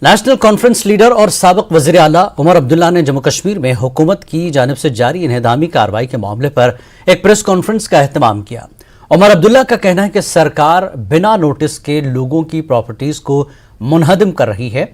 National conference leader और साबिक वज़ीर आला उमर अब्दुल्ला ने जम्मू कश्मीर में हुकूमत की जानिब से जारी इन्हदामी कार्रवाई के मामले पर एक प्रेस कॉन्फ्रेंस का एहतमाम किया। उमर अब्दुल्ला का कहना है कि सरकार बिना नोटिस के लोगों की प्रॉपर्टीज को मुनहदम कर रही है।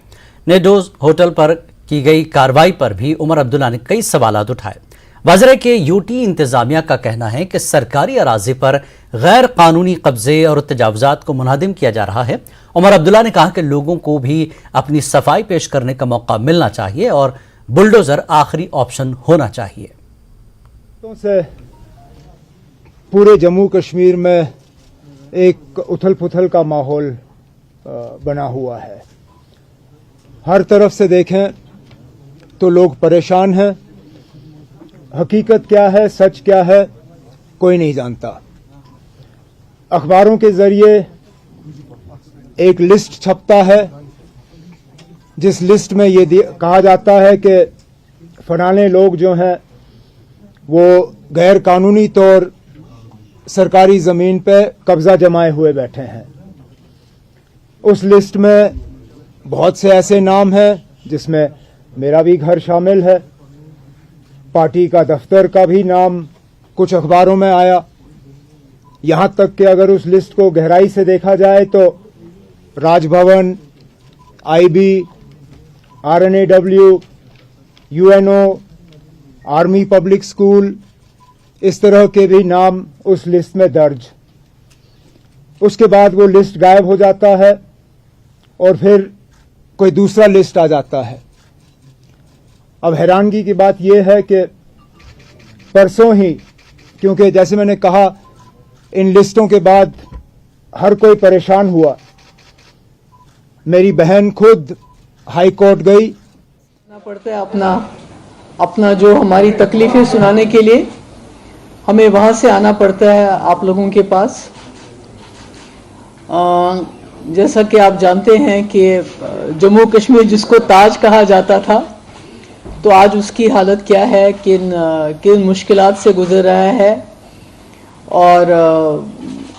नेडोज होटल पर की गई कार्रवाई पर भी उमर अब्दुल्ला ने कई सवालात उठाए। वज़ीर के यूटी इंतजामिया का कहना है कि सरकारी अराजी पर गैर कानूनी कब्जे और तजावुजात को मुनहदम किया जा रहा है। उमर अब्दुल्ला ने कहा कि लोगों को भी अपनी सफाई पेश करने का मौका मिलना चाहिए और बुलडोजर आखिरी ऑप्शन होना चाहिए। तो से पूरे जम्मू कश्मीर में एक उथल पुथल का माहौल बना हुआ है। हर तरफ से देखें तो लोग परेशान हैं। हकीकत क्या है, सच क्या है, कोई नहीं जानता। अखबारों के जरिए एक लिस्ट छपता है जिस लिस्ट में ये कहा जाता है कि फलाने लोग जो हैं वो गैर कानूनी तौर सरकारी ज़मीन पे कब्जा जमाए हुए बैठे हैं। उस लिस्ट में बहुत से ऐसे नाम हैं जिसमें मेरा भी घर शामिल है। पार्टी का दफ्तर का भी नाम कुछ अखबारों में आया। यहां तक कि अगर उस लिस्ट को गहराई से देखा जाए तो Rajbhavan, IB, RAW, UNO, army public school, इस तरह के भी नाम उस लिस्ट में दर्ज। उसके बाद वो लिस्ट गायब हो जाता है और फिर कोई दूसरा लिस्ट आ जाता है। अब हैरानगी की बात यह है कि परसों ही, क्योंकि जैसे मैंने कहा इन लिस्टों के बाद हर कोई परेशान हुआ, मेरी बहन खुद हाई कोर्ट गई। पड़ता है अपना जो हमारी तकलीफें सुनाने के लिए हमें वहां से आना पड़ता है आप लोगों के पास। जैसा कि आप जानते हैं कि जम्मू कश्मीर जिसको ताज कहा जाता था, तो आज उसकी हालत क्या है, किन मुश्किलात से गुजर रहा है। और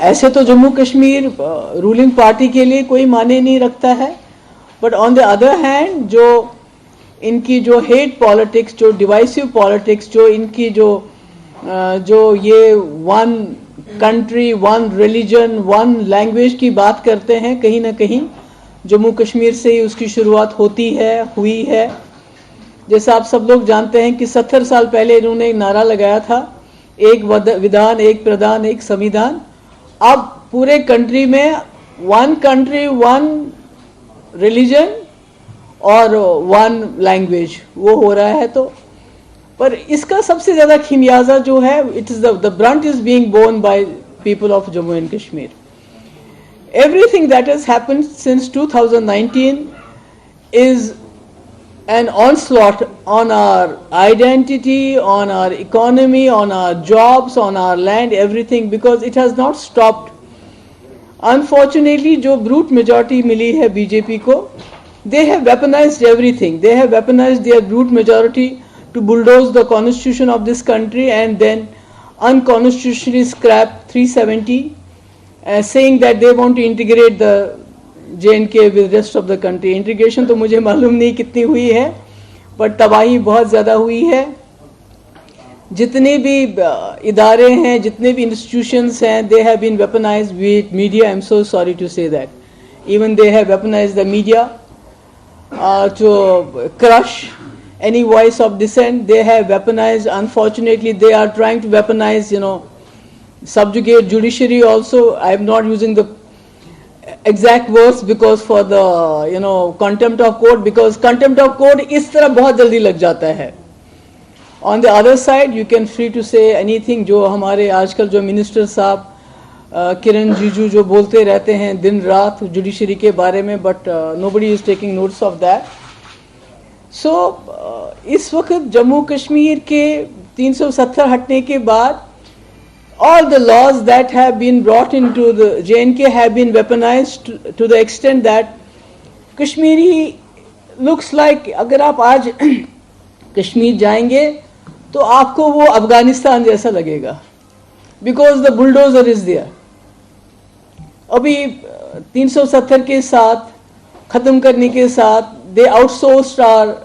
ऐसे तो जम्मू कश्मीर रूलिंग पार्टी के लिए कोई माने नहीं रखता है, but on the other hand जो इनकी जो हेट पॉलिटिक्स, जो डिवाइसिव पॉलिटिक्स, जो इनकी जो ये one country, one religion, one language की बात करते हैं, कहीं ना कहीं जम्मू कश्मीर से ही उसकी शुरुआत हुई है। जैसा आप सब लोग जानते हैं कि 70 साल पहले इन्होंने एक नारा लगाया था, एक विधान, एक प्रधान, एक संविधान। अब पूरे कंट्री में वन कंट्री, वन रिलीजन और वन लैंग्वेज वो हो रहा है। तो पर इसका सबसे ज्यादा खिमियाजा जो है, it is the brunt is being borne by people of Jammu and Kashmir. Everything that has happened since 2019 is an onslaught on our identity, on our economy, on our jobs, on our land, everything, because it has not stopped. Unfortunately, जो brute majority मिली है BJP को, they have weaponized everything. They have weaponized their brute majority to bulldoze the constitution of this country and then unconstitutionally scrap 370, saying that they want to integrate the J&K with rest of the country. Integration तो मुझे मालूम नहीं कितनी हुई है, but तबाही बहुत ज़्यादा हुई है। जितने भी इदारे हैं, जितने भी इंस्टीट्यूशंस हैं, they have been weaponised with media. I am so sorry to say that even they have weaponised the media to crush any voice of dissent. They have weaponized, unfortunately they are trying to weaponize, subjugate judiciary also. I am not using the exact words because for the contempt of court, because contempt of court इस तरह बहुत जल्दी लग जाता है। On the other side you can free to say anything। जो हमारे आजकल जो मिनिस्टर साहब किरण रिजिजू जो बोलते रहते हैं दिन रात जुडिशरी के बारे में, but nobody is taking notice of that। So इस वक्त जम्मू कश्मीर के 370 हटने के बाद all the laws that have been brought into the J&K have been weaponized to the extent that Kashmiri looks like, अगर आप आज कश्मीर जाएंगे तो आपको वो अफगानिस्तान जैसा लगेगा, because the bulldozer is there। अभी 370 के साथ ख़त्म करने के साथ दे आउटसोर्स्ड आर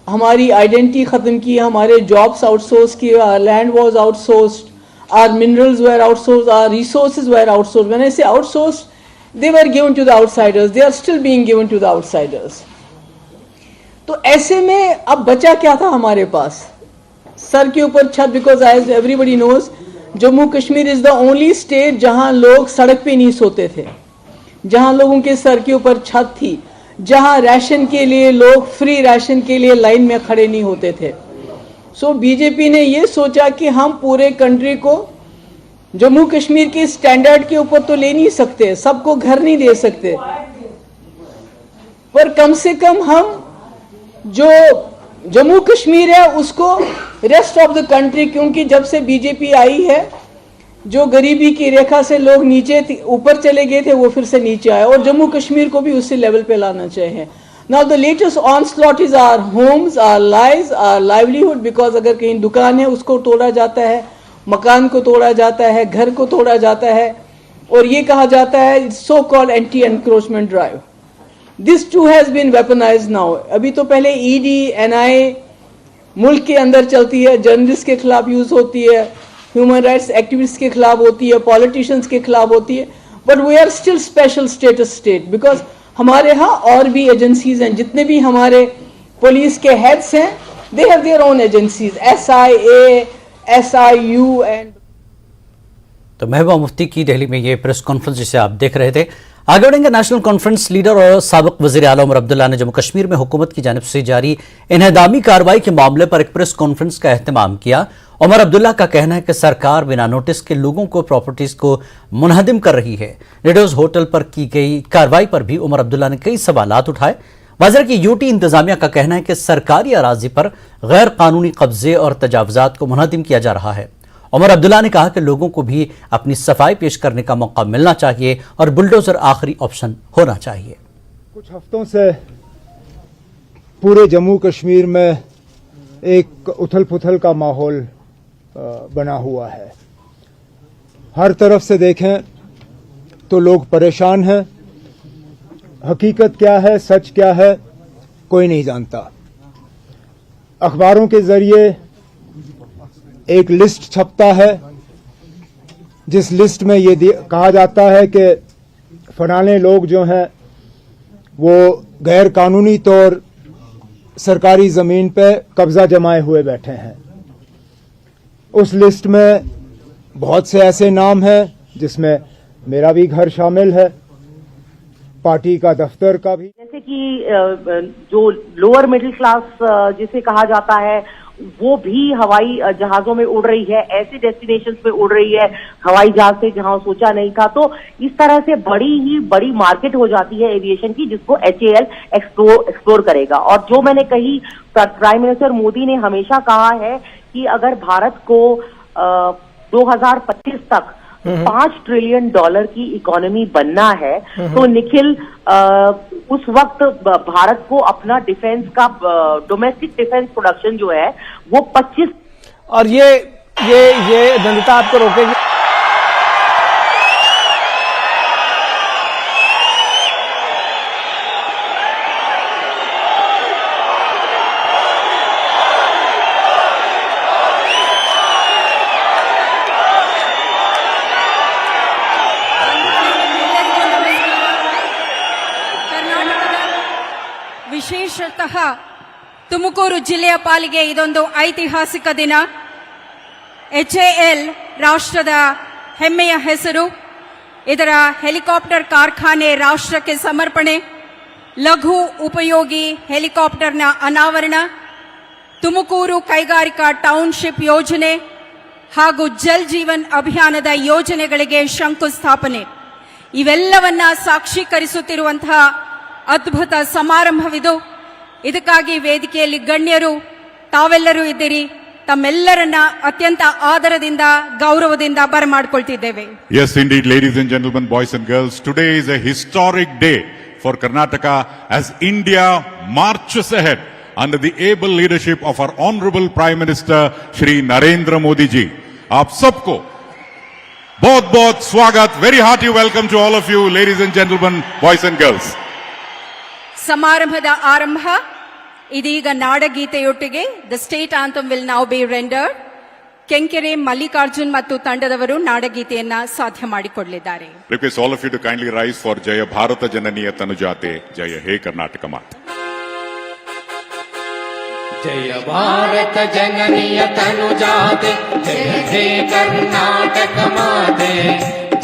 हमारी आइडेंटिटी ख़त्म की, हमारे जॉब्स आउटसोर्स किए, our land was outsourced, our minerals were outsource, our resources were outsource. When I say outsource, they were given to the outsiders, they are still being given to the outsiders. तो ऐसे में अब बचा क्या था हमारे पास? Sir के ऊपर छत, because as everybody knows Jammu Kashmir is the only state जहां लोग सड़क पे नहीं सोते थे, जहां लोगों के सर के ऊपर छत थी, जहां राशन के लिए लोग फ्री राशन के लिए लाइन में खड़े नहीं होते थे. सो बीजेपी ने ये सोचा कि हम पूरे कंट्री को जम्मू कश्मीर के स्टैंडर्ड के ऊपर तो ले नहीं सकते, सबको घर नहीं दे सकते, पर कम से कम हम जो जम्मू कश्मीर है उसको रेस्ट ऑफ द कंट्री, क्योंकि जब से बीजेपी आई है जो गरीबी की रेखा से लोग नीचे ऊपर चले गए थे वो फिर से नीचे आए, और जम्मू कश्मीर को भी उसी लेवल पे लाना चाहिए. Now the latest onslaught is our homes, our lives, our livelihood, because अगर कहीं दुकान है उसको तोड़ा जाता है, मकान को तोड़ा जाता है, घर को तोड़ा जाता है, और ये कहा जाता है so called anti encroachment drive. This too has been weaponised now. अभी तो पहले ईडी एनआईए मुल्क के अंदर चलती है, जर्नलिस्ट के खिलाफ यूज होती है, ह्यूमन राइट्स एक्टिविस्ट के खिलाफ होती है, पॉलिटिशियंस के खिलाफ होती है, but we are still special status state, because हमारे यहाँ और भी एजेंसीज हैं, जितने भी हमारे पुलिस के हेड्स हैं they have their own agencies, SIA, SIU and. तो महबूबा मुफ्ती की दिल्ली में ये प्रेस कॉन्फ्रेंस जिसे आप देख रहे थे. आगे बढ़ेंगे. नेशनल कॉन्फ्रेंस लीडर और साबिक वज़ीर आला उमर अब्दुल्ला ने जम्मू कश्मीर में हुकूमत की जानिब से जारी इन्हेदामी कार्रवाई के मामले पर एक प्रेस कॉन्फ्रेंस का एहतमाम किया. उमर अब्दुल्ला का कहना है कि सरकार बिना नोटिस के लोगों को प्रॉपर्टीज को मुनहदिम कर रही है. रेडोज होटल पर की गई कार्रवाई पर भी उमर अब्दुल्ला ने कई सवालात उठाए. वज़ीर की यूटी इंतजामिया का कहना है कि सरकारी अराजी पर गैर कानूनी कब्जे और तजावुजात को मुनहदिम किया जा रहा है. उमर अब्दुल्ला ने कहा कि लोगों को भी अपनी सफाई पेश करने का मौका मिलना चाहिए और बुलडोजर आखिरी ऑप्शन होना चाहिए. कुछ हफ्तों से पूरे जम्मू कश्मीर में एक उथल पुथल का माहौल बना हुआ है. हर तरफ से देखें तो लोग परेशान हैं. हकीकत क्या है, सच क्या है, कोई नहीं जानता. अखबारों के जरिए एक लिस्ट छपता है, जिस लिस्ट में ये कहा जाता है कि फलाने लोग जो हैं वो गैर कानूनी तौर सरकारी ज़मीन पे कब्जा जमाए हुए बैठे हैं. उस लिस्ट में बहुत से ऐसे नाम हैं जिसमें मेरा भी घर शामिल है, पार्टी का दफ्तर का भी. जैसे कि जो लोअर मिडिल क्लास जिसे कहा जाता है वो भी हवाई जहाजों में उड़ रही है, ऐसे डेस्टिनेशंस पे उड़ रही है हवाई जहाज से जहां सोचा नहीं था. तो इस तरह से बड़ी मार्केट हो जाती है एविएशन की, जिसको HAL एक्सप्लोर करेगा. और जो मैंने कही, प्राइम मिनिस्टर मोदी ने हमेशा कहा है कि अगर भारत को 2025 तक $5 ट्रिलियन की इकोनॉमी बनना है तो निखिल उस वक्त भारत को अपना डिफेंस का डोमेस्टिक डिफेंस प्रोडक्शन जो है वो 25. और ये दंडता आपको रोकेगी. ವಿಶೇಷತಃ ತುಮಕೂರು ಜಿಲ್ಲೆಯ ಪಾಲಿಗೆ ಇದೊಂದು ಐತಿಹಾಸಿಕ ದಿನ. HAL ರಾಷ್ಟ್ರದ ಹೆಮ್ಮೆಯ ಹೆಸರು. ಇದರ ಹೆಲಿಕಾಪ್ಟರ್ ಕಾರ್ಖಾನೆ ರಾಷ್ಟ್ರಕ್ಕೆ ಸಮರ್ಪಣೆ, ಲಘು ಉಪಯೋಗಿ ಹೆಲಿಕಾಪ್ಟರ್ನ ಅನಾವರಣ, ತುಮಕೂರು ಕೈಗಾರಿಕಾ ಟೌನ್ಶಿಪ್ ಯೋಜನೆ ಹಾಗೂ ಜಲ್ ಜೀವನ್ ಅಭಿಯಾನದ ಯೋಜನೆಗಳಿಗೆ ಶಂಕುಸ್ಥಾಪನೆ ಇವೆಲ್ಲವನ್ನ ಸಾಕ್ಷೀಕರಿಸುತ್ತಿರುವಂತಹ ಅದ್ಭುತ ಸಮಾರಂಭವಿದು. ಇದಕ್ಕಾಗಿ ವೇದಿಕೆಯಲ್ಲಿ ಗಣ್ಯರು ತಾವೆಲ್ಲರೂ ಇದ್ದೀರಿ. ತಮ್ಮೆಲ್ಲರನ್ನ ಅತ್ಯಂತ ಆದರದಿಂದ ಗೌರವದಿಂದ ಬರಮಾಡಿಕೊಳ್ತಿದ್ದೇವೆ. Yes, indeed, ladies and gentlemen, boys and girls, today is a historic day for Karnataka as India marches ahead under the able leadership of our Honorable Prime Minister Shri Narendra Modi ji. आप सबको बहुत स्वागत, very hearty welcome to all of you, ladies and gentlemen, boys and girls. ಸಮಾರಂಭದ ಆರಂಭ ಇದೀಗ ನಾಡಗೀತೆಯೊಟ್ಟಿಗೆ the state anthem will now be rendered. Kenkere Mallikarjun ಮತ್ತು ತಂಡದವರು ನಾಡಗೀತೆಯನ್ನ ಸಾಧ್ಯ ಮಾಡಿಕೊಡಲಿದ್ದಾರೆ. Request all of you to kindly rise for Jaya Bharata Jananiya Tanujate, Jaya He Karnataka Mata. जय भारत जननीय तनुजाते, जय हे कर्नाटक माते,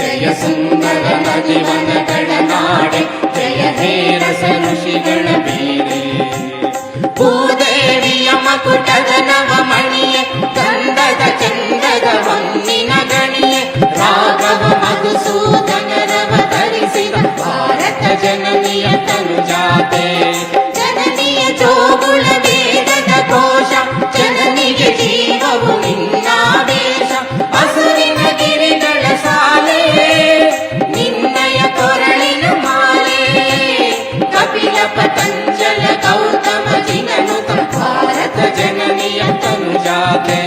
जय सुंदर नदीवन गणनाडे, जय हे रस ऋषिगण बीरे. भूदेविय मकुटದ ನವಮಣಿಯೇ, ಗಂಧದ ಚಂದದ ಹೊನ್ನಿನ ಗಣಿಯೇ, ರಾಘವ ಮಧುಸೂದನರವ ಧರಿಸಿದ ಭಾರತ ಜನನಿಯ ತನುಜಾತೆ. ಜನನಿಯ ಜೋಗುಳ ವೇದದ ಘೋಷ, ಜನನಿಗೆ ಜೀವವು ನಿನ್ನಾವೇಶ. ಹಸುರಿನ ಗಿರಿಗಳ ಸಾಲೆ, ನಿನ್ನಯ ಕೊರಳಿನ ಮಾಲೆ. ಕಪಿಲ ಪತಂಜಲ ಗೌತಮ ಜಿನನುತ ಭಾರತ ಜನನಿಯ ತನುಜಾತೆ.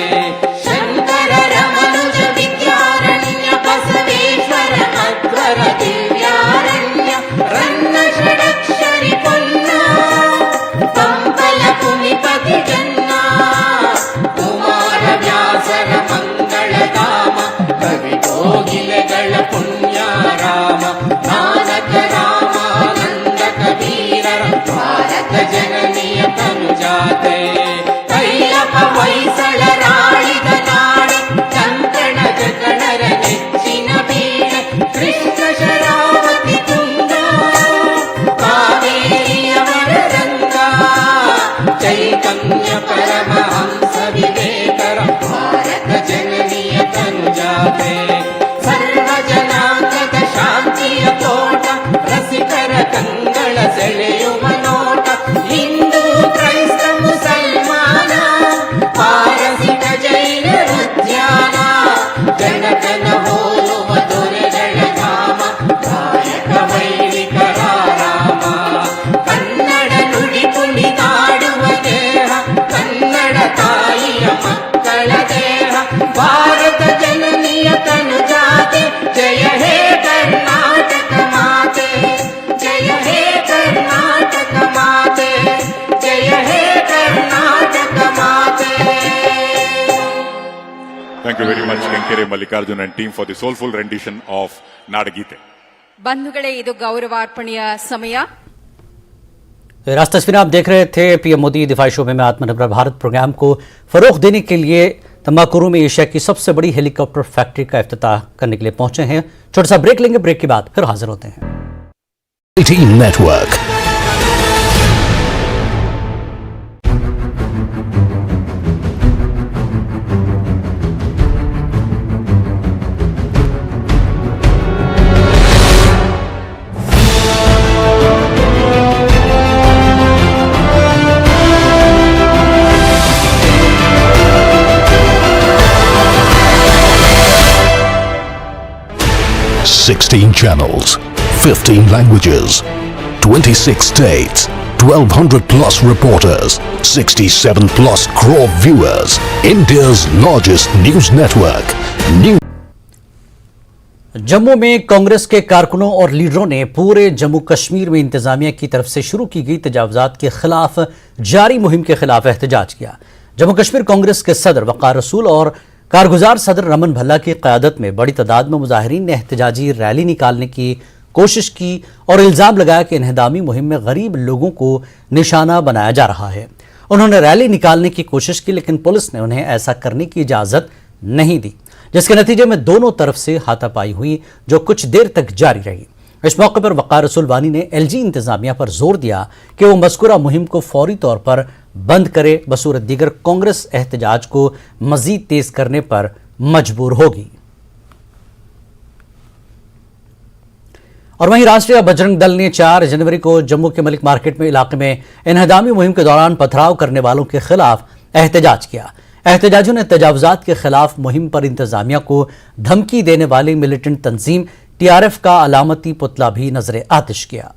ಶಂಕರ ರಮನುಜ ವಿದ್ಯಾರಣ್ಯ, ಬಸವೇಶ್ವರ ಅಧ್ವರ ದಿವ್ಯಾರಣ್ಯ. ರನ್ನ ಷಡಕ್ಷರಿ ಪೊನ್ನ, ಪಂಪಲ ಕುಮಿಪತಿ ಜನ್ನ. ಕುಮಾರ ವ್ಯಾಸರ ಮಂಗಳ ಧಾಮ, ಕವಿ ಕೋಗಿಲೆಗಳ ಪುಣ್ಯ ರಾಮ. ನಾನಕ ರಾಮಾನಂದ ಕಬೀರರ ಭಾರತ ಜನನಿಯ ತನುಜಾತೆ. ಕೈಯಪ ಹೊಯ್ಸಳರಾಳಿದ ನಾಡೆ, ಕಂಕಣ ಜಗಣರ ನೆಚ್ಚಿನ ಬೀಡೆ. ಕೃಷ್ಣ ಶರಾವತಿ ತುಂಗ, ಕಾವೇರಿಯವರ ರಂಗ. ಚೈತನ್ಯ ಪರಮಹಂಸ ವಿವೇಕರ ಭಾರತ ಜನನಿಯ ತನುಜಾತೆ. ಸರ್ವ ಜನಾಂಗದ ಶಾಂತಿಯ ತೋಟ, ರಸಿಕರ ಕಂಗಳ ಸೆಳೆಯುವ ನೋಟ. ಹಿಂದೂ ಕ್ರೈಸ್ತ ಮುಸಲ್ಮಾನ, ಪಾರಸಿಕ ಜೈನರ ಉದ್ಯಾನ. ಜನಕನ ಹೋಲುವ ದೊರೆಗಳ ಧಾಮ, ಗಾಯಕ ವೈದಿಕರ ರಾಮ. ಕನ್ನಡ ನುಡಿ ಕುಣಿದಾಡುವ ದೇಹ, ಕನ್ನಡ ತಾಯಿಯ ಮಕ್ಕಳ ದೇಹ. ಭಾರತ ಜನನಿಯ ತನುಜಾತೆ, ಜಯ ಹೇ ಕರ್ನಾಟಕ ಮಾತೆ. ಜಯ ಹೇ ಕರ್ನಾಟಕ ಮಾತೆ, ಜಯ ಹೇ ಕರ್ನಾಟಕ ಮಾತೆ. Thank you very much, Kenkere Mallikarjun and team, for the soulful rendition of Nadagite. ಬಂಧುಗಳೇ, ಇದು ಗೌರವಾರ್ಪಣೆಯ ಸಮಯ. राज तस्वीरें आप देख रहे थे। पीएम मोदी दिफाई शोबे में आत्मनिर्भर भारत प्रोग्राम को फरोग देने के लिए तंबाकुरू में एशिया की सबसे बड़ी हेलीकॉप्टर फैक्ट्री का इफ्तिताह करने के लिए पहुंचे हैं। छोटा सा ब्रेक लेंगे, ब्रेक के बाद फिर हाजिर होते हैं। Network channels, 15 languages, 26 states, 1200 plus reporters, 67 plus crore viewers. India's largest news network. Jammu में कांग्रेस के कारकुनों और लीडरों ने पूरे जम्मू कश्मीर में इंतजामिया की तरफ से शुरू की गई तजावुजात के खिलाफ जारी मुहिम के खिलाफ एहतजाज किया। जम्मू कश्मीर कांग्रेस के सदर वकार रसूल और कारगुजार सदर रमन भल्ला की क़यादत में बड़ी तादाद में मुजाहिरीन ने एहतजाजी रैली निकालने की कोशिश की और इल्ज़ाम लगाया कि इन्हदामी मुहिम में गरीब लोगों को निशाना बनाया जा रहा है। उन्होंने रैली निकालने की कोशिश की, लेकिन पुलिस ने उन्हें ऐसा करने की इजाज़त नहीं दी, जिसके नतीजे में दोनों तरफ से हाथापाई हुई, जो कुछ देर तक जारी रही। इस मौके पर वकार रसूल वानी ने एलजी इंतजामिया पर जोर दिया कि वो मज़कूरा मुहिम को फौरी तौर पर बंद करे, बसूरत दीगर कांग्रेस एहतजाज को मजीद तेज करने पर मजबूर होगी। और वहीं राष्ट्रीय बजरंग दल ने 4 जनवरी को जम्मू के मलिक मार्केट में इलाके में इन्हदामी मुहिम के दौरान पथराव करने वालों के खिलाफ एहतजाज किया। एहतजाजियों ने तजावुजात के खिलाफ मुहिम पर इंतजामिया को धमकी देने वाली मिलिटेंट तंजीम टीआरएफ का अलामती पुतला भी नजर आतिश किया।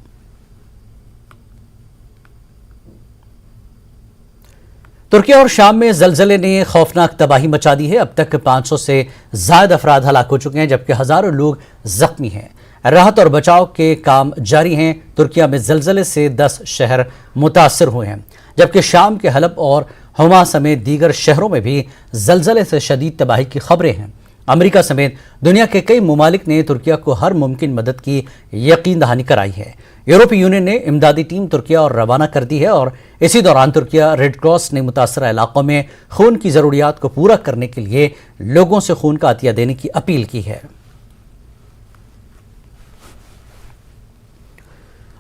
तुर्की और शाम में जलजले ने खौफनाक तबाही मचा दी है। अब तक 500 से ज्यादा अफराद हलाक हो चुके हैं, जबकि हजारों लोग जख्मी हैं। राहत और बचाव के काम जारी हैं। तुर्किया में जलजले से 10 शहर मुतासर हुए हैं, जबकि शाम के हलब और हुमा समेत दीगर शहरों में भी जलजले से शदीद तबाही की खबरें हैं। अमेरिका समेत दुनिया के कई ममालिक ने तुर्किया को हर मुमकिन मदद की यकीन दहानी कराई है। यूरोपीय यूनियन ने इमदादी टीम तुर्किया और रवाना कर दी है और इसी दौरान तुर्किया रेड क्रॉस ने मुतासरा इलाकों में खून की जरूरियात को पूरा करने के लिए लोगों से खून का अतिया देने की अपील की है।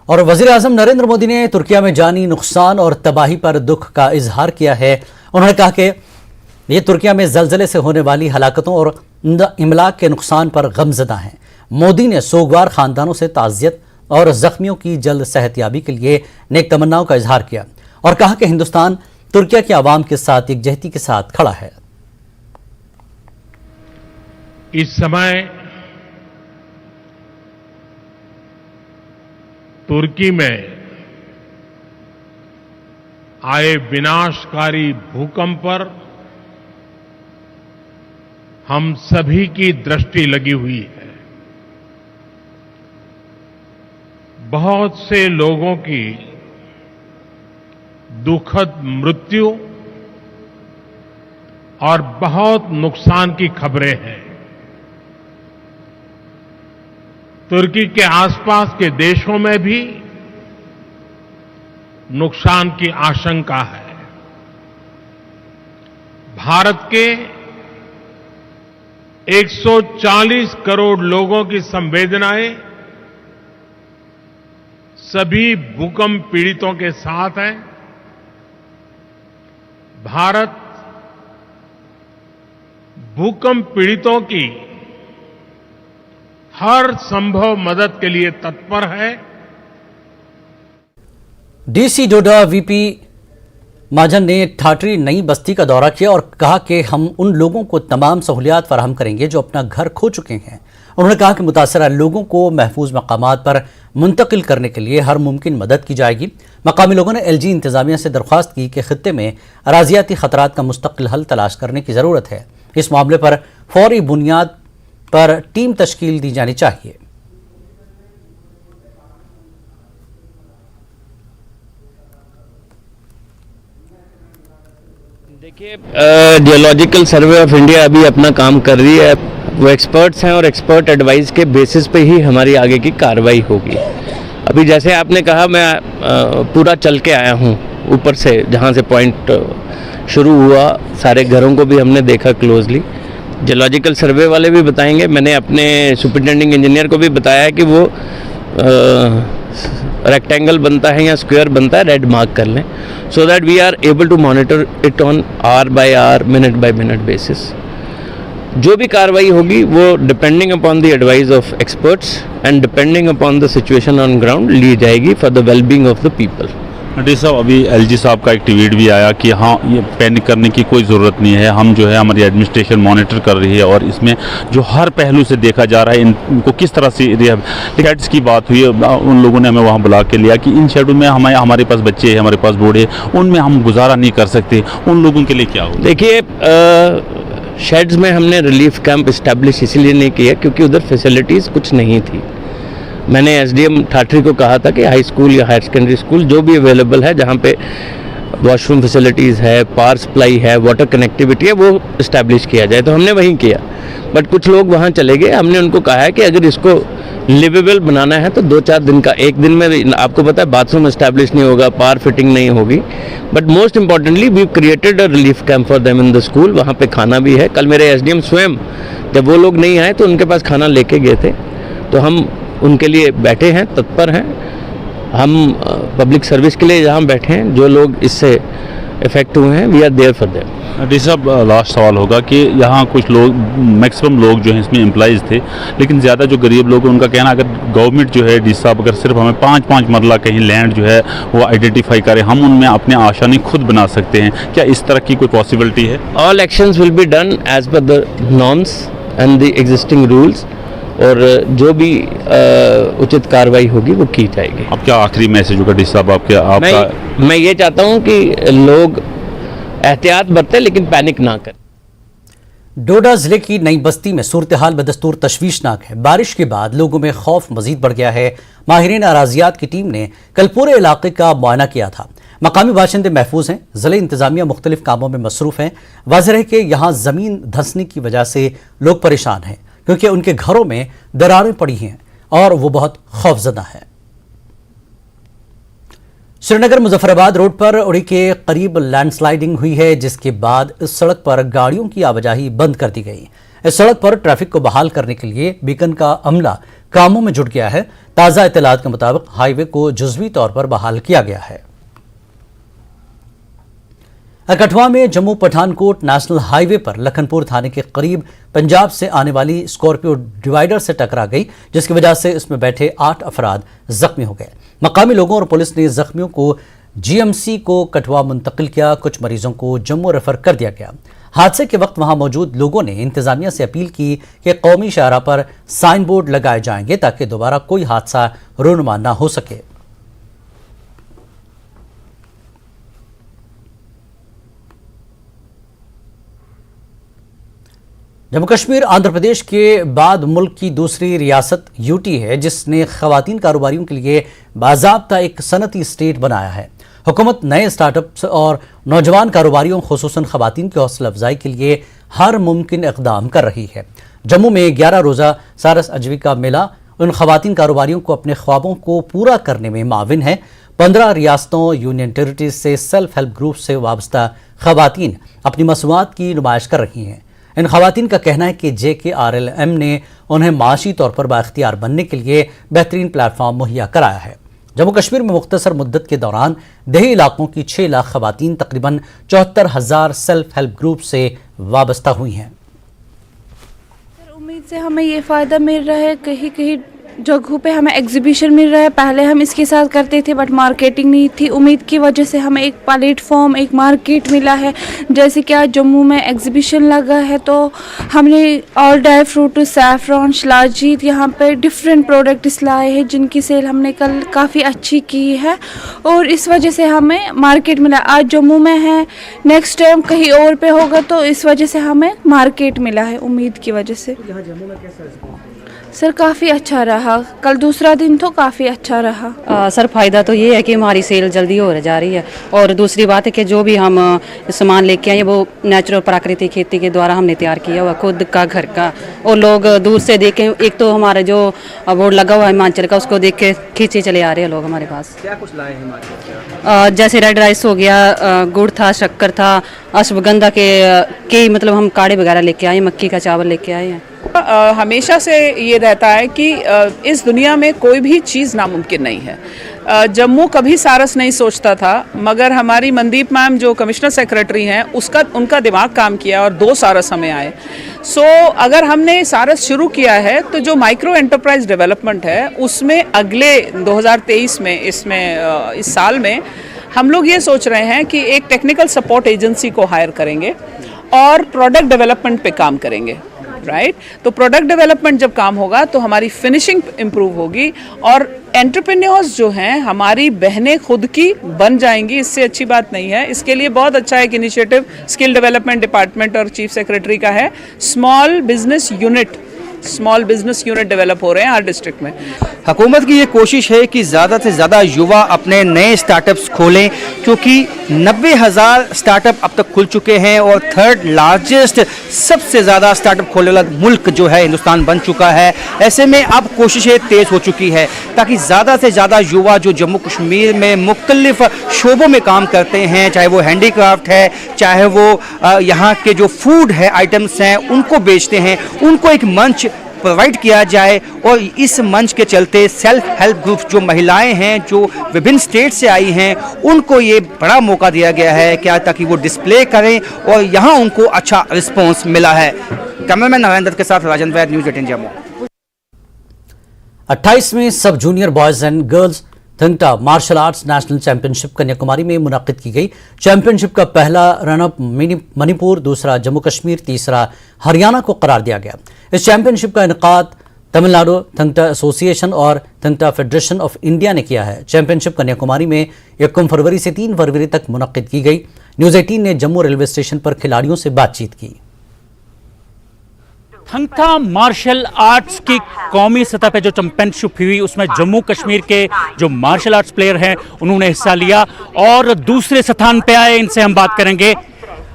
और वजीर आजम नरेंद्र मोदी ने तुर्किया में जानी नुकसान और तबाही पर दुख का इजहार किया है। उन्होंने कहा कि ये तुर्किया में जलजले से होने वाली हलाकतों और इमलाक के नुकसान पर गमजदा हैं। मोदी ने सोगवार खानदानों से ताज़ियत और जख्मियों की जल्द सेहतयाबी के लिए नेक तमन्नाओं का इजहार किया और कहा कि हिंदुस्तान तुर्किया के आवाम के साथ एकजहती के साथ खड़ा है। इस समय तुर्की में आए विनाशकारी भूकंप पर हम सभी की दृष्टि लगी हुई है। बहुत से लोगों की दुखद मृत्यु और बहुत नुकसान की खबरें हैं। तुर्की के आसपास के देशों में भी नुकसान की आशंका है। भारत के 140 करोड़ लोगों की संवेदनाएं सभी भूकंप पीड़ितों के साथ है। भारत भूकंप पीड़ितों की हर संभव मदद के लिए तत्पर है। डीसी डोडा वीपी महाजन ने ठाठरी नई बस्ती का दौरा किया और कहा कि हम उन लोगों को तमाम सहूलियात फराहम करेंगे जो अपना घर खो चुके हैं। उन्होंने कहा कि मुतासरा लोगों को महफूज मकामात पर मुंतकिल करने के लिए हर मुमकिन मदद की जाएगी। मकामी लोगों ने एलजी इंतजामिया से दरख्वास्त की कि खित्ते में अराजियाती खतरात का मुस्तकिल हल तलाश करने की जरूरत है। इस मामले पर फौरी बुनियाद पर टीम तश्कील दी जानी चाहिए। देखिए, जियोलॉजिकल सर्वे ऑफ इंडिया अभी अपना काम कर रही है। वो एक्सपर्ट्स हैं और एक्सपर्ट एडवाइस के बेसिस पे ही हमारी आगे की कार्रवाई होगी। अभी जैसे आपने कहा, मैं पूरा चल के आया हूँ ऊपर से, जहाँ से पॉइंट शुरू हुआ। सारे घरों को भी हमने देखा क्लोजली। जियोलॉजिकल सर्वे वाले भी बताएंगे। मैंने अपने सुपरिटेंडिंग इंजीनियर को भी बताया कि वो रेक्टेंगल बनता है या स्क्वायर बनता है, रेड मार्क कर लें, so that we are able to monitor it on hour by hour, minute by minute basis. जो भी कार्रवाई होगी वो depending upon the advice of experts and depending upon the situation on ground ली जाएगी for the wellbeing of the people. D साहब, अभी LG साहब का एक ट्वीट भी आया कि हाँ, ये पैनिक करने की कोई ज़रूरत नहीं है, हम जो है हमारी एडमिनिस्ट्रेशन मॉनिटर कर रही है और इसमें जो हर पहलू से देखा जा रहा है इनको किस तरह से शेड्स की बात हुई। उन लोगों ने हमें वहाँ बुला के लिया कि इन शेडों में हमारे पास बच्चे हैं, हमारे पास बूढ़े, उनमें हम गुजारा नहीं कर सकते, उन लोगों के लिए क्या हो। देखिए, शेड्स में हमने रिलीफ कैंप इस्टेब्लिश इसलिए नहीं किया क्योंकि उधर फैसिलिटीज़ कुछ नहीं थी। मैंने एसडीएम ठाठरी को कहा था कि हाई स्कूल या हायर सेकेंडरी स्कूल जो भी अवेलेबल है, जहाँ पे वॉशरूम फैसिलिटीज़ है, पावर सप्लाई है, वाटर कनेक्टिविटी है, वो इस्टेब्लिश किया जाए। तो हमने वहीं किया, बट कुछ लोग वहाँ चले गए। हमने उनको कहा है कि अगर इसको लिवेबल बनाना है तो 2-4 दिन का, एक दिन में आपको पता है बाथरूम इस्टेब्लिश नहीं होगा, पावर फिटिंग नहीं होगी, but most importantly we created a relief camp for them in the school. वहाँ पे खाना भी है। कल मेरे एसडीएम स्वयं, जब वो लोग नहीं आए तो उनके पास खाना लेके गए थे। तो हम उनके लिए बैठे हैं, तत्पर हैं। हम पब्लिक सर्विस के लिए जहाँ बैठे हैं, जो लोग इससे इफेक्ट हुए हैं, we are there for them. D साहब, लास्ट सवाल होगा कि यहाँ कुछ लोग, मैक्सिमम लोग जो हैं इसमें एम्प्लॉइज़ थे, लेकिन ज़्यादा जो गरीब लोग हैं उनका कहना, अगर गवर्नमेंट जो है डी साहब, अगर सिर्फ हमें 5-5 मरला कहीं लैंड जो है वो आइडेंटिफाई करे, हम उनमें अपने आशानी खुद बना सकते हैं, क्या इस तरह की कोई पॉसिबिलिटी है? All actions will be done as per the norms and the existing rules, और जो भी उचित कार्रवाई होगी वो की जाएगी। अब क्या आखिरी मैसेज होगा डी साहब आपका? मैं ये चाहता हूँ कि लोग एहतियात बरतें लेकिन पैनिक ना करें। डोडा जिले की नई बस्ती में सूरत हाल बदस्तूर तशवीशनाक है। बारिश के बाद लोगों में खौफ मजीद बढ़ गया है। माहिरीन अराजियात की टीम ने कल पूरे इलाके का मुआयना किया था। मकामी बाशिंदे महफूज हैं। जिले इंतजामिया मुख्तलिफ कामों में मसरूफ हैं। वाज़ेह है कि यहाँ जमीन धंसने की वजह से लोग परेशान हैं क्योंकि उनके घरों में दरारें पड़ी हैं और वो बहुत खौफजदा है। श्रीनगर मुजफ्फराबाद रोड पर उड़ी के करीब लैंडस्लाइडिंग हुई है, जिसके बाद इस सड़क पर गाड़ियों की आवाजाही बंद कर दी गई। इस सड़क पर ट्रैफिक को बहाल करने के लिए बीकन का अमला कामों में जुट गया है। ताज़ा इत्तलात के मुताबिक हाईवे को जुज़वी तौर पर बहाल किया गया है। कठुआ में जम्मू पठानकोट नेशनल हाईवे पर लखनपुर थाने के करीब पंजाब से आने वाली स्कॉर्पियो डिवाइडर से टकरा गई, जिसकी वजह से इसमें बैठे 8 अफराद जख्मी हो गए। मकामी लोगों और पुलिस ने जख्मियों को जीएमसी को कठुआ मुंतकिल किया। कुछ मरीजों को जम्मू रेफर कर दिया गया। हादसे के वक्त वहां मौजूद लोगों ने इंतजामिया से अपील की कि कौमी शाहराह पर साइन बोर्ड लगाए जाएंगे ताकि दोबारा कोई हादसा रूनुमा न हो सके। जम्मू कश्मीर आंध्र प्रदेश के बाद मुल्क की दूसरी रियासत यूटी है जिसने खवातीन कारोबारियों के लिए बाज़ाब्ता एक सनती स्टेट बनाया है। हुकूमत नए स्टार्टअप्स और नौजवान कारोबारियों खुसूसन खवातीन की हौसला अफजाई के लिए हर मुमकिन इक़दाम कर रही है। जम्मू में 11 रोज़ा सारस आजीविका मेला उन खवातीन कारोबारियों को अपने ख्वाबों को पूरा करने में माविन है। 15 रियासतों यूनियन टेरिटरीज से सेल्फ हेल्प ग्रुप से वाबस्ता खवातीन अपनी मसनूआत की नुमाइश कर रही हैं। इन खवातीन का कहना है कि JKRLM ने उन्हें माशी तौर पर बाइख्तियार बनने के लिए बेहतरीन प्लेटफॉर्म मुहैया कराया है। जम्मू कश्मीर में मुख्तसर मुद्दत के दौरान देही इलाकों की 6 लाख खवातीन तकरीबन 74,000 सेल्फ हेल्प ग्रुप से वाबस्ता हुई हैं। उम्मीद से हमें ये फ़ायदा मिल रहा है, कहीं कहीं जगहों पे हमें एग्जीबिशन मिल रहा है। पहले हम इसके साथ करते थे बट मार्केटिंग नहीं थी। उम्मीद की वजह से हमें एक प्लेटफॉर्म, एक मार्केट मिला है। जैसे कि आज जम्मू में एग्जीबिशन लगा है तो हमने all dry fruit, saffron, shilajit, यहाँ पे डिफरेंट प्रोडक्ट्स लाए हैं जिनकी सेल हमने कल काफ़ी अच्छी की है और इस वजह से हमें मार्केट मिला। आज जम्मू में है, नेक्स्ट टाइम कहीं और पे होगा तो इस वजह से हमें मार्केट मिला है उम्मीद की वजह से। यहाँ जम्मू में कैसा रिस्पॉन्स? सर काफ़ी अच्छा रहा, कल दूसरा दिन तो काफ़ी अच्छा रहा। सर फ़ायदा तो ये है कि हमारी सेल जल्दी हो जा रही है और दूसरी बात है कि जो भी हम सामान लेके आए वो नेचुरल प्राकृतिक खेती के द्वारा हमने तैयार किया हुआ, खुद का, घर का। और लोग दूर से देखें, एक तो हमारा जो बोर्ड लगा हुआ है हिमाचल का, उसको देख के खींचे चले आ रहे हैं लोग हमारे पास। क्या कुछ लाए हिमाचल? जैसे रेड राइस हो गया, गुड़ था, शक्कर था, अश्वगंधा के मतलब हम काढ़े वगैरह लेके आए, मक्की का चावल लेके आए हैं। हमेशा से ये रहता है कि इस दुनिया में कोई भी चीज़ नामुमकिन नहीं है। जम्मू कभी सारस नहीं सोचता था, मगर हमारी मनदीप मैम जो कमिश्नर सेक्रेटरी हैं उनका दिमाग काम किया और 2 सारस हमें आए। सो अगर हमने सारस शुरू किया है तो जो माइक्रो एंटरप्राइज डेवलपमेंट है उसमें अगले 2023 में इस साल में हम लोग ये सोच रहे हैं कि एक टेक्निकल सपोर्ट एजेंसी को हायर करेंगे और प्रोडक्ट डेवलपमेंट पे काम करेंगे। राइट, तो प्रोडक्ट डेवलपमेंट जब काम होगा तो हमारी फिनिशिंग इम्प्रूव होगी और एंटरप्रेन्योर्स जो हैं हमारी बहनें खुद की बन जाएंगी। इससे अच्छी बात नहीं है। इसके लिए बहुत अच्छा एक इनिशिएटिव स्किल डेवलपमेंट डिपार्टमेंट और चीफ सेक्रेटरी का है। स्मॉल बिजनेस यूनिट डेवलप हो रहे हैं हर डिस्ट्रिक्ट में। हुकूमत की ये कोशिश है कि ज़्यादा से ज़्यादा युवा अपने नए स्टार्टअप्स खोलें, क्योंकि 90,000 स्टार्टअप अब तक खुल चुके हैं और 3rd लार्जेस्ट सबसे ज़्यादा स्टार्टअप खोलने वाला मुल्क जो है हिंदुस्तान बन चुका है। ऐसे में अब कोशिशें तेज़ हो चुकी है ताकि ज़्यादा से ज़्यादा युवा जो जम्मू कश्मीर में मुख्तलिफ शोबों में काम करते हैं, चाहे वो हैंडीक्राफ्ट है, चाहे वो यहाँ के जो फूड है आइटम्स हैं उनको बेचते हैं, उनको एक मंच प्रोवाइड किया जाए। और इस मंच के चलते सेल्फ हेल्प ग्रुप जो महिलाएं हैं जो विभिन्न स्टेट से आई हैं उनको ये बड़ा मौका दिया गया है क्या ताकि वो डिस्प्ले करें और यहाँ उनको अच्छा रिस्पॉन्स मिला है। कैमरामैन नारायण दत्त के साथ राजन वैद, न्यूज़ 18 जम्मू। 28वीं sub junior boys and girls Thang-Ta martial arts national championship Kanyakumari में मुनक्किद की गई। चैंपियनशिप का पहला रनअप मणिपुर, दूसरा जम्मू कश्मीर, तीसरा हरियाणा को करार दिया गया। इस चैंपियनशिप का इनकाद तमिलनाडु थंगटा एसोसिएशन और थंगटा फेडरेशन ऑफ इंडिया ने किया है। चैंपियनशिप कन्याकुमारी में 1 फरवरी से 3 फरवरी तक मुनक्किद की गई। न्यूज 18 ने जम्मू रेलवे स्टेशन पर खिलाड़ियों से बातचीत की। थंगटा मार्शल आर्ट्स की कौमी सतह पे जो चैंपियनशिप हुई उसमें जम्मू कश्मीर के जो मार्शल आर्ट्स प्लेयर हैं उन्होंने हिस्सा लिया और दूसरे स्थान पे आए। इनसे हम बात करेंगे।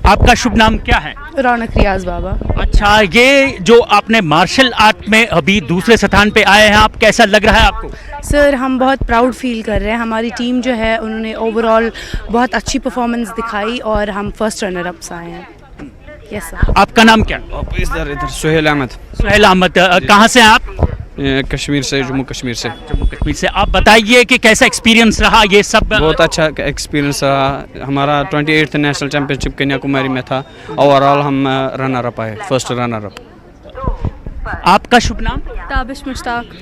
आपका शुभ नाम क्या है? रौनक रियाज बाबा। अच्छा, ये जो आपने मार्शल आर्ट में अभी दूसरे स्थान पे आए हैं, आप कैसा लग रहा है आपको? सर हम बहुत प्राउड फील कर रहे हैं। हमारी टीम जो है उन्होंने ओवरऑल बहुत अच्छी परफॉर्मेंस दिखाई और हम फर्स्ट रनर अप्स आए हैं। Yes sir. आपका नाम क्या? इधर सुहेल अहमद। सुहेल अहमद, कहाँ से हैं आप? कश्मीर से, जम्मू कश्मीर से। जम्मू कश्मीर से। आप बताइए कि कैसा एक्सपीरियंस रहा ये सब? बहुत अच्छा एक्सपीरियंस रहा। हमारा 28th नेशनल चैंपियनशिप कन्याकुमारी में था। ओवरऑल हम रनर अप आए, फर्स्ट रनर अप। आपका शुभ नाम? ताबिश मुश्ताक।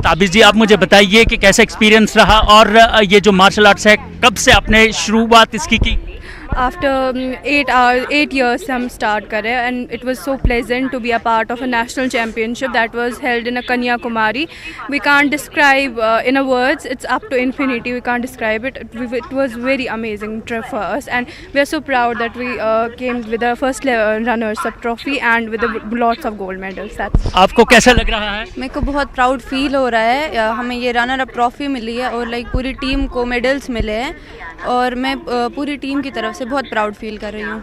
ताबिश जी, आप मुझे बताइए कि कैसा एक्सपीरियंस रहा और ये जो मार्शल आर्ट्स है कब से आपने शुरुआत इसकी की? आफ्टर 8 years हम स्टार्ट करें and it was so pleasant to be a part of a national championship that was held in a Kanyakumari. We can't describe in a words, it's up to infinity, we can't describe it. It was very amazing trip for us and we are so proud that we came with the first runners up trophy and with lots of gold medals. आपको कैसा लग रहा है? मेरे को बहुत proud feel हो रहा है। हमें ये रनर अप ट्रॉफी मिली है और लाइक पूरी टीम को मेडल्स मिले हैं और मैं पूरी टीम की तरफ से बहुत प्राउड फील कर रही हूँ।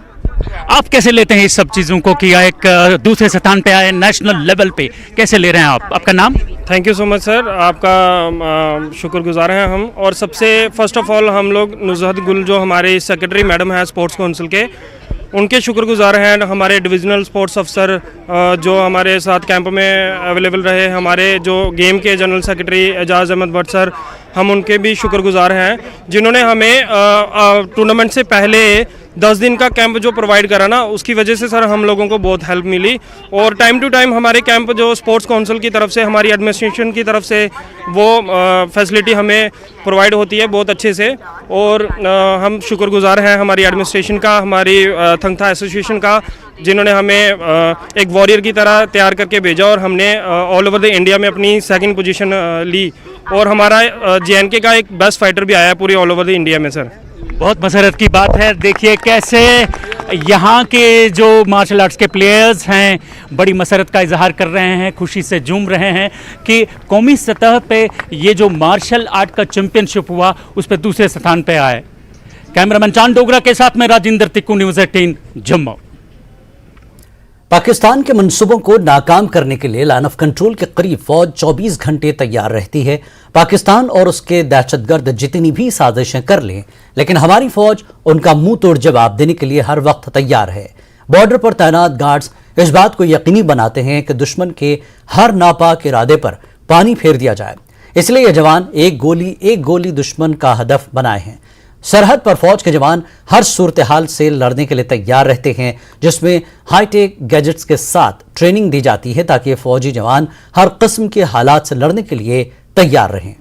आप कैसे लेते हैं इस सब चीज़ों को कि एक दूसरे स्थान पे आए नेशनल लेवल पे, कैसे ले रहे हैं आप? आपका नाम? Thank you so much sir, आपका शुक्रगुजार हैं हम। और सबसे फर्स्ट ऑफ ऑल हम लोग नुज़हत गुल जो हमारे सेक्रेटरी मैडम हैं स्पोर्ट्स काउंसिल के, उनके शुक्रगुजार हैं। हमारे डिविजनल स्पोर्ट्स अफसर जो हमारे साथ कैंप में अवेलेबल रहे, हमारे जो गेम के जनरल सेक्रेटरी एजाज़ अहमद भट्ट सर, हम उनके भी शुक्रगुजार हैं जिन्होंने हमें टूर्नामेंट से पहले 10 दिन का कैंप जो प्रोवाइड करा ना, उसकी वजह से सर हम लोगों को बहुत हेल्प मिली। और टाइम टू टाइम हमारे कैंप जो स्पोर्ट्स काउंसिल की तरफ से, हमारी एडमिनिस्ट्रेशन की तरफ से वो फैसिलिटी हमें प्रोवाइड होती है बहुत अच्छे से। और हम शुक्रगुजार हैं हमारी एडमिनिस्ट्रेशन का, हमारी थंगटा एसोसिएशन का, जिन्होंने हमें एक वॉरियर की तरह तैयार करके भेजा और हमने ऑल ओवर द इंडिया में अपनी 2nd पोजीशन ली। और हमारा JNK का एक बेस्ट फाइटर भी आया है पूरी ऑल ओवर द इंडिया में सर। बहुत मसरत की बात है। देखिए कैसे यहाँ के जो मार्शल आर्ट्स के प्लेयर्स हैं बड़ी मसरत का इजहार कर रहे हैं, खुशी से झूम रहे हैं कि कौमी सतह पे ये जो मार्शल आर्ट का चैंपियनशिप हुआ उस पर दूसरे स्थान पे आए। कैमरामैन चांद डोगरा के साथ में राजिंदर तिक्कू, न्यूज़ 18 जम्मू। पाकिस्तान के मंसूबों को नाकाम करने के लिए लाइन ऑफ कंट्रोल के करीब फौज 24 घंटे तैयार रहती है। पाकिस्तान और उसके दहशतगर्द जितनी भी साजिशें कर लें, लेकिन हमारी फौज उनका मुंह तोड़ जवाब देने के लिए हर वक्त तैयार है। बॉर्डर पर तैनात गार्ड्स इस बात को यकीनी बनाते हैं कि दुश्मन के हर नापाक इरादे पर पानी फेर दिया जाए। इसलिए ये जवान एक गोली दुश्मन का हदफ बनाए हैं। सरहद पर फौज के जवान हर सूरत हाल से लड़ने के लिए तैयार रहते हैं, जिसमें हाईटेक गैजेट्स के साथ ट्रेनिंग दी जाती है ताकि फौजी जवान हर किस्म के हालात से लड़ने के लिए तैयार रहें।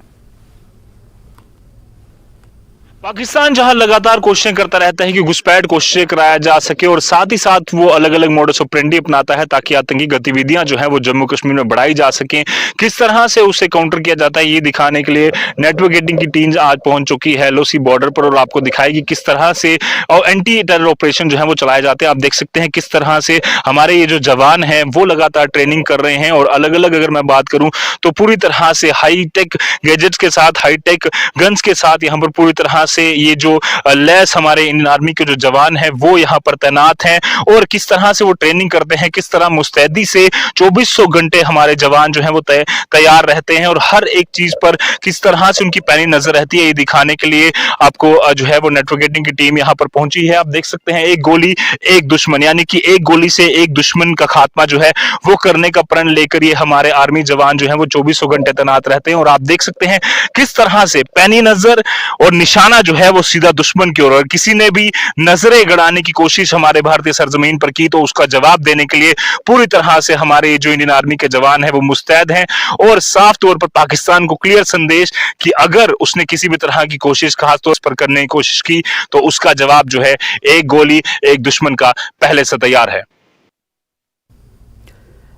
पाकिस्तान जहां लगातार कोशिशें करता रहता है कि घुसपैठ कोशिशें कराया जा सके और साथ ही साथ वो अलग अलग मोडस ऑपरेंडी अपनाता है ताकि आतंकी गतिविधियां जो है वो जम्मू कश्मीर में बढ़ाई जा सकें, किस तरह से उसे काउंटर किया जाता है ये दिखाने के लिए नेटवर्क गेटिंग की टीम आज पहुंच चुकी है LOC बॉर्डर पर और आपको दिखाएगी किस तरह से और एंटी टेरर ऑपरेशन जो है वो चलाए जाते हैं। आप देख सकते हैं किस तरह से हमारे ये जो जवान हैं वो लगातार ट्रेनिंग कर रहे हैं और अलग अलग अगर मैं बात करूं तो पूरी तरह से हाईटेक गैजेट्स के साथ, हाईटेक गन्स के साथ यहाँ पर पूरी तरह से ये जो लैस हमारे इंडियन आर्मी के जो जवान हैं वो यहाँ पर तैनात हैं और किस तरह से वो ट्रेनिंग करते हैं, किस तरह मुस्तैदी से 2400 घंटे हमारे जवान जो हैं वो तैयार रहते हैं और हर एक चीज पर किस तरह से उनकी पैनी नजर रहती है ये दिखाने के लिए आपको जो है वो नेटवर्क गेटिंग की टीम यहाँ पर पहुंची है। आप देख सकते हैं एक गोली एक दुश्मन, यानी कि एक गोली से एक दुश्मन का खात्मा जो है वो करने का प्रण लेकर ये हमारे आर्मी जवान जो है वो 2400 घंटे तैनात रहते हैं और आप देख सकते हैं किस तरह से पैनी नजर और निशाना जो है वो सीधा दुश्मन की ओर, और किसी ने भी नजरें गड़ाने की कोशिश हमारे भारतीय सरजमीन पर की तो उसका जवाब देने के लिए पूरी तरह से हमारे जो इंडियन आर्मी के जवान हैं वो मुस्तैद हैं और साफ तौर पर पाकिस्तान को क्लियर संदेश कि अगर उसने किसी भी तरह की कोशिश खास तौर पर करने की कोशिश की तो उसका जवाब जो है एक गोली एक दुश्मन का पहले से तैयार है।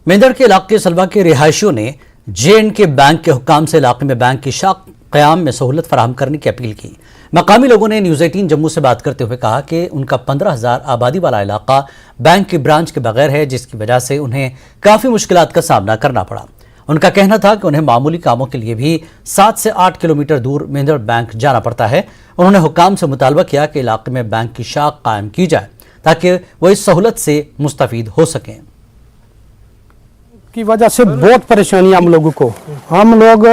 मेंदड़ के इलाके सलवा के रिहायशियों ने J&K बैंक के हुक्काम से इलाके में बैंक की शाख क़याम में सहूलत फराहम करने की अपील की। मकामी लोगों ने न्यूज़ 18 जम्मू से बात करते हुए कहा कि उनका 15,000 आबादी वाला इलाका बैंक की ब्रांच के बगैर है, जिसकी वजह से उन्हें काफ़ी मुश्किलात का सामना करना पड़ा। उनका कहना था कि उन्हें मामूली कामों के लिए भी 7 से 8 किलोमीटर दूर मेंदड़ बैंक जाना पड़ता है। उन्होंने हुक्काम से मुतालबा किया कि इलाके में बैंक की शाख कायम की जाए ताकि वो इस सहूलत से मुस्तफीद हो सकें। की वजह से बहुत परेशानी हम लोगों को, हम लोग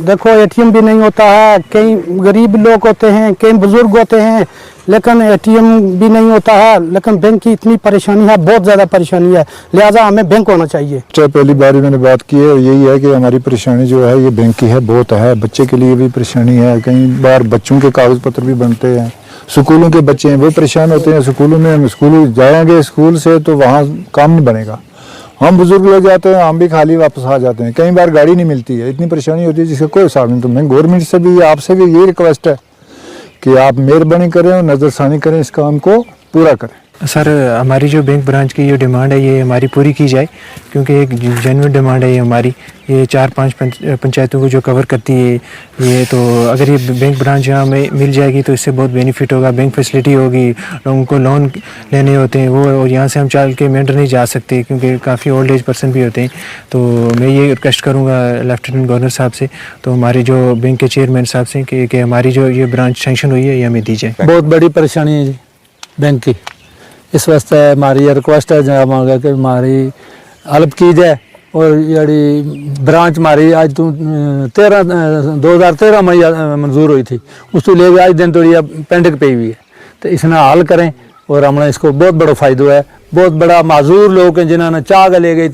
देखो एटीएम भी नहीं होता है, कई गरीब लोग होते हैं, कई बुजुर्ग होते हैं, लेकिन एटीएम भी नहीं होता है। लेकिन बैंक की इतनी परेशानी है, बहुत ज़्यादा परेशानी है, लिहाजा हमें बैंक होना चाहिए। पहली बार मैंने बात की है, यही है कि हमारी परेशानी जो है ये बैंक की है, बहुत है। बच्चे के लिए भी परेशानी है, कई बार बच्चों के कागज पत्र भी बनते हैं, स्कूलों के बच्चे हैं वो परेशान होते हैं। स्कूलों में हम स्कूल जाएंगे, स्कूल से तो वहाँ काम नहीं बनेगा, हम बुजुर्ग लोग जाते हैं, हम भी खाली वापस आ जाते हैं। कई बार गाड़ी नहीं मिलती है, इतनी परेशानी होती है जिसका कोई हिसाब नहीं। तो मैं गवर्नमेंट से भी आपसे भी यही रिक्वेस्ट है कि आप मेहरबानी करें और नज़रसानी करें, इस काम को पूरा करें। सर हमारी जो बैंक ब्रांच की जो डिमांड है ये हमारी पूरी की जाए, क्योंकि एक जेन्युइन डिमांड है ये हमारी, ये 4-5 पंचायतों को जो कवर करती है ये। तो अगर ये बैंक ब्रांच यहाँ में मिल जाएगी तो इससे बहुत बेनिफिट होगा, बैंक फैसिलिटी होगी, लोगों को लोन लेने होते हैं वो, और यहाँ से हम चल के मेंढर नहीं जा सकते क्योंकि काफ़ी ओल्ड एज पर्सन भी होते हैं। तो मैं ये रिक्वेस्ट करूँगा लेफ्टिनेंट गवर्नर साहब से, तो हमारे जो बैंक के चेयरमैन साहब से कि हमारी जो ये ब्रांच सेंक्शन हुई है ये हमें दी जाए। बहुत बड़ी परेशानी है जी बैंक की, इस वास्ते हमारी रिक्वेस्ट है जनाब कि हमारी हेल्प की जाए। और यानी ब्रांच हमारी आज 2013 में मंजूर हुई थी, उसको लेके आज दिन थोड़ी पेंडिंग पे हुई है, तो इसने हल करें और हमें इसको बहुत बड़ा फ़ायदा है। बहुत बड़ा माजूर लोग हैं जिन्होंने चाह ले गई तुम